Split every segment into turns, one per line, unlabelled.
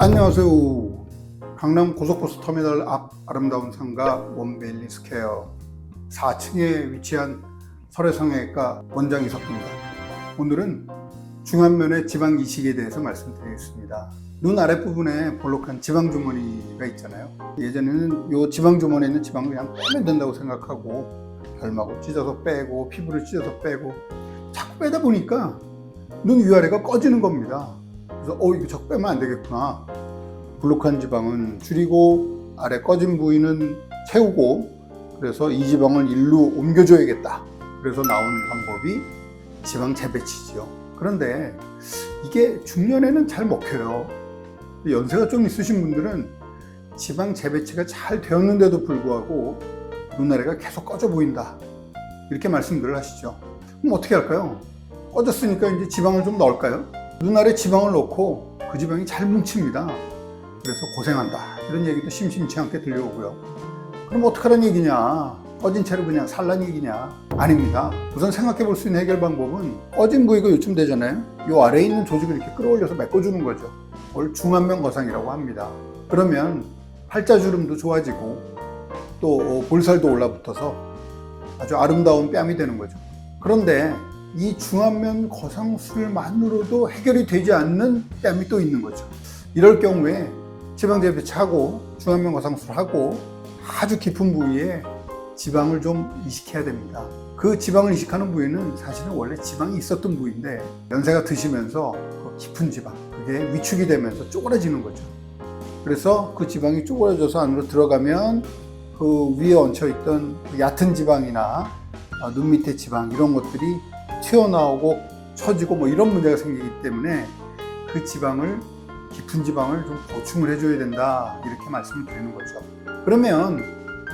안녕하세요. 강남 고속버스 터미널 앞 아름다운 상가 원베일리 스퀘어 4층에 위치한 설해성형외과 원장 이석기입니다. 오늘은 중안면의 지방 이식에 대해서 말씀드리겠습니다. 눈 아랫부분에 볼록한 지방 주머니가 있잖아요. 예전에는 이 지방 주머니에 있는 지방을 그냥 빼면 된다고 생각하고 결막을 찢어서 빼고 피부를 찢어서 빼고 자꾸 빼다 보니까 눈 위아래가 꺼지는 겁니다. 그래서 이거 자꾸 빼면 안 되겠구나. 볼록한 지방은 줄이고 아래 꺼진 부위는 채우고, 그래서 이 지방을 일로 옮겨줘야겠다. 그래서 나온 방법이 지방 재배치지요. 그런데 이게 중년에는 잘 먹혀요. 연세가 좀 있으신 분들은 지방 재배치가 잘 되었는데도 불구하고 눈 아래가 계속 꺼져 보인다, 이렇게 말씀들을 하시죠. 그럼 어떻게 할까요? 꺼졌으니까 이제 지방을 좀 넣을까요? 눈 아래 지방을 넣고 그 지방이 잘 뭉칩니다. 그래서 고생한다, 이런 얘기도 심심치 않게 들려오고요. 그럼 어떡하라는 얘기냐? 꺼진 채로 그냥 살란 얘기냐? 아닙니다. 우선 생각해 볼 수 있는 해결 방법은, 꺼진 부위가 요쯤 되잖아요. 이 아래에 있는 조직을 이렇게 끌어올려서 메꿔주는 거죠. 그걸 중안면 거상이라고 합니다. 그러면 팔자주름도 좋아지고 또 볼살도 올라붙어서 아주 아름다운 뺨이 되는 거죠. 그런데 이 중안면 거상술만으로도 해결이 되지 않는 뺨이 또 있는 거죠. 이럴 경우에 지방 재배치하고 중안면 거상술하고 아주 깊은 부위에 지방을 좀 이식해야 됩니다. 그 지방을 이식하는 부위는 사실은 원래 지방이 있었던 부위인데 연세가 드시면서 그 깊은 지방, 그게 위축이 되면서 쪼그라지는 거죠. 그래서 그 지방이 쪼그라져서 안으로 들어가면 그 위에 얹혀있던 그 얕은 지방이나 눈 밑에 지방, 이런 것들이 튀어나오고 처지고 뭐 이런 문제가 생기기 때문에 그 지방을, 깊은 지방을 좀 보충을 해줘야 된다, 이렇게 말씀을 드리는 거죠. 그러면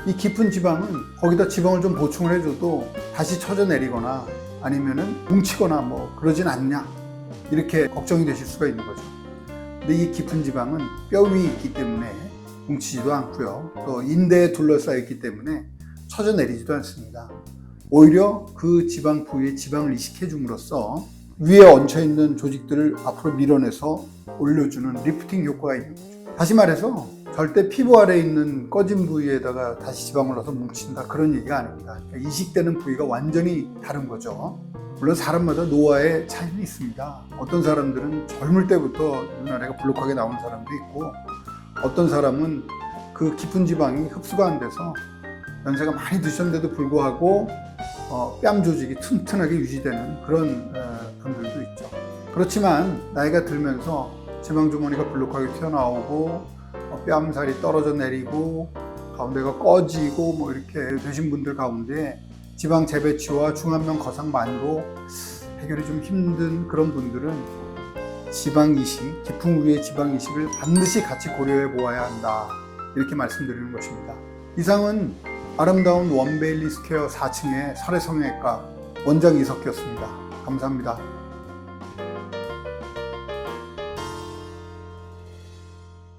이 깊은 지방은 거기다 지방을 좀 보충을 해줘도 다시 처져 내리거나 아니면은 뭉치거나 뭐 그러진 않냐, 이렇게 걱정이 되실 수가 있는 거죠. 근데 이 깊은 지방은 뼈 위에 있기 때문에 뭉치지도 않고요. 또 인대에 둘러싸여 있기 때문에 처져 내리지도 않습니다. 오히려 그 지방 부위에 지방을 이식해 줌으로써 위에 얹혀있는 조직들을 앞으로 밀어내서 올려주는 리프팅 효과가 있는 거죠. 다시 말해서 절대 피부 아래에 있는 꺼진 부위에다가 다시 지방을 넣어서 뭉친다, 그런 얘기가 아닙니다. 그러니까 이식되는 부위가 완전히 다른 거죠. 물론 사람마다 노화의 차이는 있습니다. 어떤 사람들은 젊을 때부터 눈 아래가 볼록하게 나오는 사람도 있고, 어떤 사람은 그 깊은 지방이 흡수가 안 돼서 연세가 많이 드셨는데도 불구하고 뺨 조직이 튼튼하게 유지되는 그런 분들도 있죠. 그렇지만 나이가 들면서 지방 주머니가 볼록하게 튀어나오고 뺨살이 떨어져 내리고 가운데가 꺼지고 뭐 이렇게 되신 분들 가운데 지방 재배치와 중안면 거상만으로 해결이 좀 힘든 그런 분들은 지방 이식, 깊은 부위의 지방 이식을 반드시 같이 고려해 보아야 한다, 이렇게 말씀드리는 것입니다. 이상은 아름다운 원베일리 스퀘어 4층의 설해성형외과 원장 이석기였습니다. 감사합니다.